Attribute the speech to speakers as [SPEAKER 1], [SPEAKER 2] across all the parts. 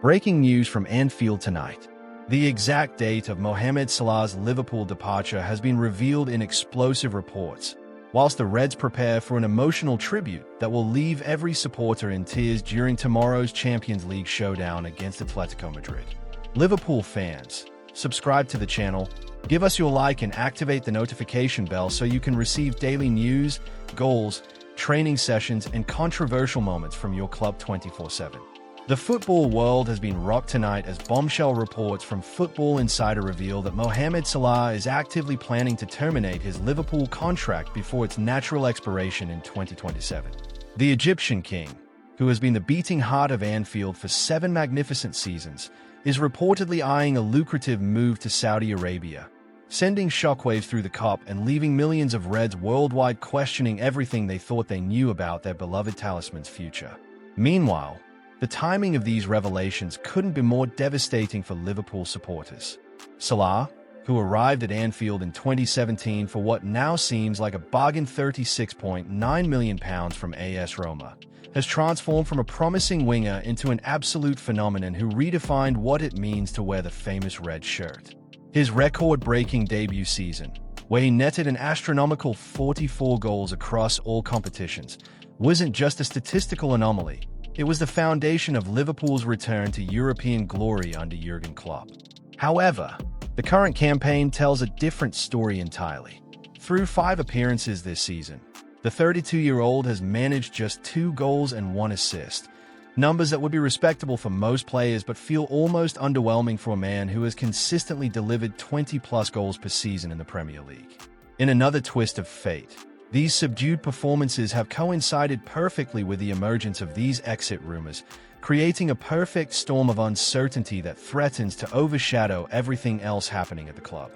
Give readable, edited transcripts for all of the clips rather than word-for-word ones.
[SPEAKER 1] Breaking news from Anfield tonight. The exact date of Mohamed Salah's Liverpool departure has been revealed in explosive reports, whilst the Reds prepare for an emotional tribute that will leave every supporter in tears during tomorrow's Champions League showdown against Atletico Madrid. Liverpool fans, subscribe to the channel, give us your like and activate the notification bell so you can receive daily news, goals, training sessions, and controversial moments from your club 24/7. The football world has been rocked tonight as bombshell reports from Football Insider reveal that Mohamed Salah is actively planning to terminate his Liverpool contract before its natural expiration in 2027. The Egyptian king, who has been the beating heart of Anfield for 7 magnificent seasons, is reportedly eyeing a lucrative move to Saudi Arabia, sending shockwaves through the COP and leaving millions of Reds worldwide questioning everything they thought they knew about their beloved talisman's future. Meanwhile, the timing of these revelations couldn't be more devastating for Liverpool supporters. Salah, who arrived at Anfield in 2017 for what now seems like a bargain £36.9 million from AS Roma, has transformed from a promising winger into an absolute phenomenon who redefined what it means to wear the famous red shirt. His record-breaking debut season, where he netted an astronomical 44 goals across all competitions, wasn't just a statistical anomaly. It was the foundation of Liverpool's return to European glory under Jurgen Klopp. However, the current campaign tells a different story entirely. Through 5 appearances this season, the 32-year-old has managed just 2 goals and 1 assist, numbers that would be respectable for most players but feel almost underwhelming for a man who has consistently delivered 20-plus goals per season in the Premier League. In another twist of fate, these subdued performances have coincided perfectly with the emergence of these exit rumors, creating a perfect storm of uncertainty that threatens to overshadow everything else happening at the club.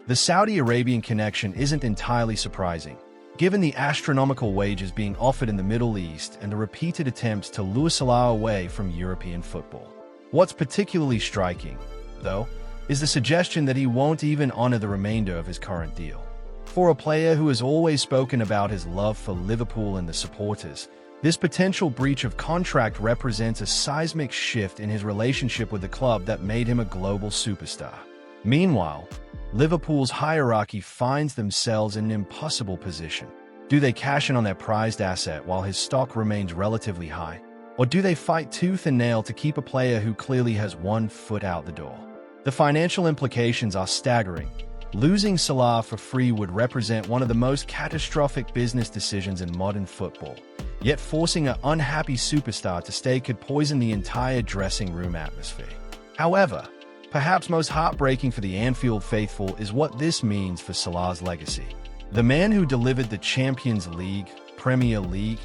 [SPEAKER 1] The Saudi Arabian connection isn't entirely surprising, given the astronomical wages being offered in the Middle East and the repeated attempts to lure Salah away from European football. What's particularly striking, though, is the suggestion that he won't even honor the remainder of his current deal. For a player who has always spoken about his love for Liverpool and the supporters, this potential breach of contract represents a seismic shift in his relationship with the club that made him a global superstar. Meanwhile, Liverpool's hierarchy finds themselves in an impossible position. Do they cash in on their prized asset while his stock remains relatively high? Or do they fight tooth and nail to keep a player who clearly has 1 foot out the door? The financial implications are staggering. Losing Salah for free would represent one of the most catastrophic business decisions in modern football, yet forcing an unhappy superstar to stay could poison the entire dressing room atmosphere. However, perhaps most heartbreaking for the Anfield faithful is what this means for Salah's legacy. The man who delivered the Champions League, Premier League,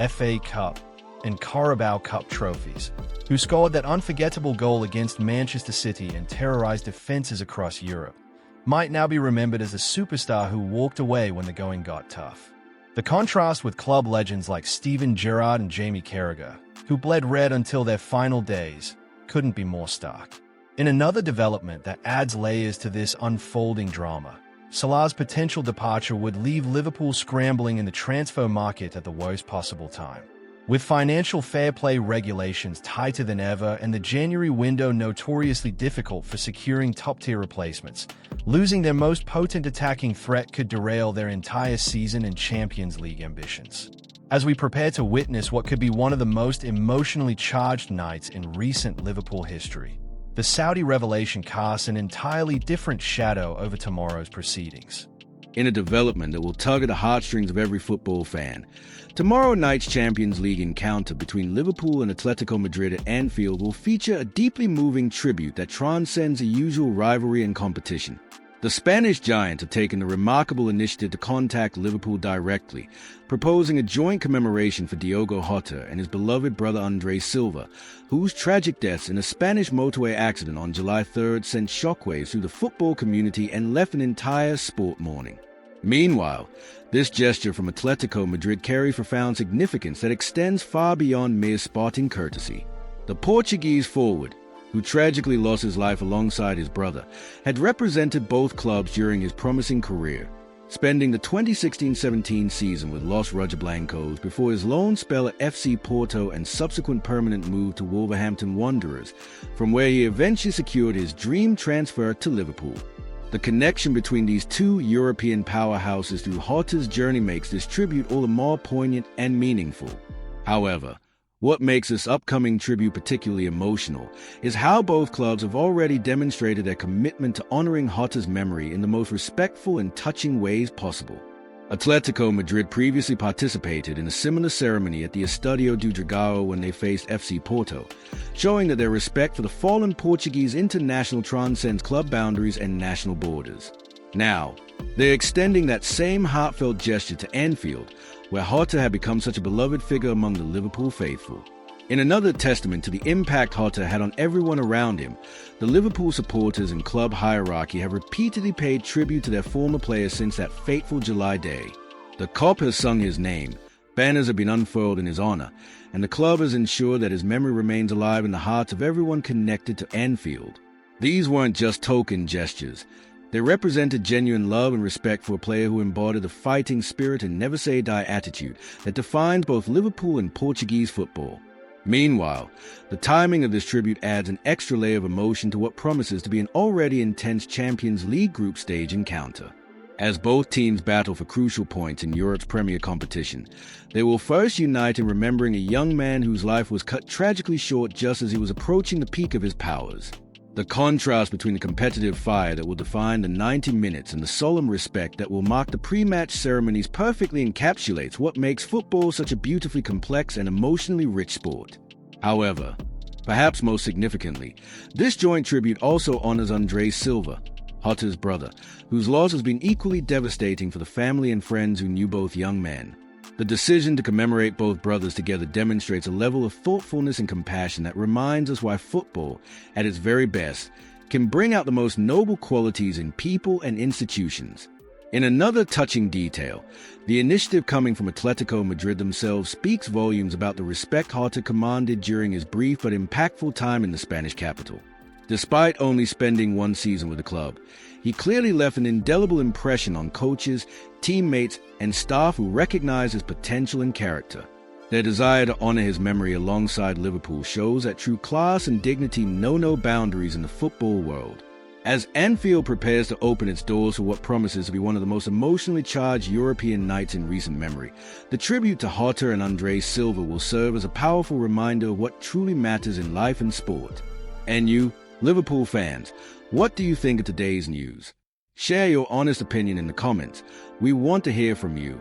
[SPEAKER 1] FA Cup, and Carabao Cup trophies, who scored that unforgettable goal against Manchester City and terrorized defenses across Europe, might now be remembered as a superstar who walked away when the going got tough. The contrast with club legends like Steven Gerrard and Jamie Carragher, who bled red until their final days, couldn't be more stark. In another development that adds layers to this unfolding drama, Salah's potential departure would leave Liverpool scrambling in the transfer market at the worst possible time. With financial fair play regulations tighter than ever and the January window notoriously difficult for securing top-tier replacements, losing their most potent attacking threat could derail their entire season and Champions League ambitions. As we prepare to witness what could be one of the most emotionally charged nights in recent Liverpool history, the Saudi revelation casts an entirely different shadow over tomorrow's proceedings.
[SPEAKER 2] In a development that will tug at the heartstrings of every football fan, tomorrow night's Champions League encounter between Liverpool and Atletico Madrid at Anfield will feature a deeply moving tribute that transcends the usual rivalry and competition. The Spanish giants have taken the remarkable initiative to contact Liverpool directly, proposing a joint commemoration for Diogo Jota and his beloved brother Andrés Silva, whose tragic deaths in a Spanish motorway accident on July 3rd sent shockwaves through the football community and left an entire sport mourning. Meanwhile, this gesture from Atletico Madrid carries profound significance that extends far beyond mere sporting courtesy. The Portuguese forward, who tragically lost his life alongside his brother, had represented both clubs during his promising career. spending the 2016-17 season with Los Rojiblancos before his loan spell at FC Porto and subsequent permanent move to Wolverhampton Wanderers, from where he eventually secured his dream transfer to Liverpool. The connection between these two European powerhouses through Jota's journey makes this tribute all the more poignant and meaningful. However, what makes this upcoming tribute particularly emotional is how both clubs have already demonstrated their commitment to honoring Jota's memory in the most respectful and touching ways possible. Atletico Madrid previously participated in a similar ceremony at the Estadio do Dragão when they faced FC Porto, showing that their respect for the fallen Portuguese international transcends club boundaries and national borders. Now, they're extending that same heartfelt gesture to Anfield, where Jota had become such a beloved figure among the Liverpool faithful. In another testament to the impact Jota had on everyone around him, the Liverpool supporters and club hierarchy have repeatedly paid tribute to their former player since that fateful July day. The Kop has sung his name, banners have been unfurled in his honor, and the club has ensured that his memory remains alive in the hearts of everyone connected to Anfield. These weren't just token gestures. They represented genuine love and respect for a player who embodied the fighting spirit and never-say-die attitude that defines both Liverpool and Portuguese football. Meanwhile, the timing of this tribute adds an extra layer of emotion to what promises to be an already intense Champions League group stage encounter. As both teams battle for crucial points in Europe's premier competition, they will first unite in remembering a young man whose life was cut tragically short just as he was approaching the peak of his powers. The contrast between the competitive fire that will define the 90 minutes and the solemn respect that will mark the pre-match ceremonies perfectly encapsulates what makes football such a beautifully complex and emotionally rich sport. However, perhaps most significantly, this joint tribute also honors Andrés Silva, Jota's brother, whose loss has been equally devastating for the family and friends who knew both young men. The decision to commemorate both brothers together demonstrates a level of thoughtfulness and compassion that reminds us why football, at its very best, can bring out the most noble qualities in people and institutions. In another touching detail, the initiative coming from Atletico Madrid themselves speaks volumes about the respect Jota commanded during his brief but impactful time in the Spanish capital. Despite only spending one season with the club, he clearly left an indelible impression on coaches, teammates, and staff who recognized his potential and character. Their desire to honor his memory alongside Liverpool shows that true class and dignity know no boundaries in the football world. As Anfield prepares to open its doors for what promises to be one of the most emotionally charged European nights in recent memory, the tribute to Jota and Andrés Silva will serve as a powerful reminder of what truly matters in life and sport. And you, Liverpool fans, what do you think of today's news? Share your honest opinion in the comments. We want to hear from you.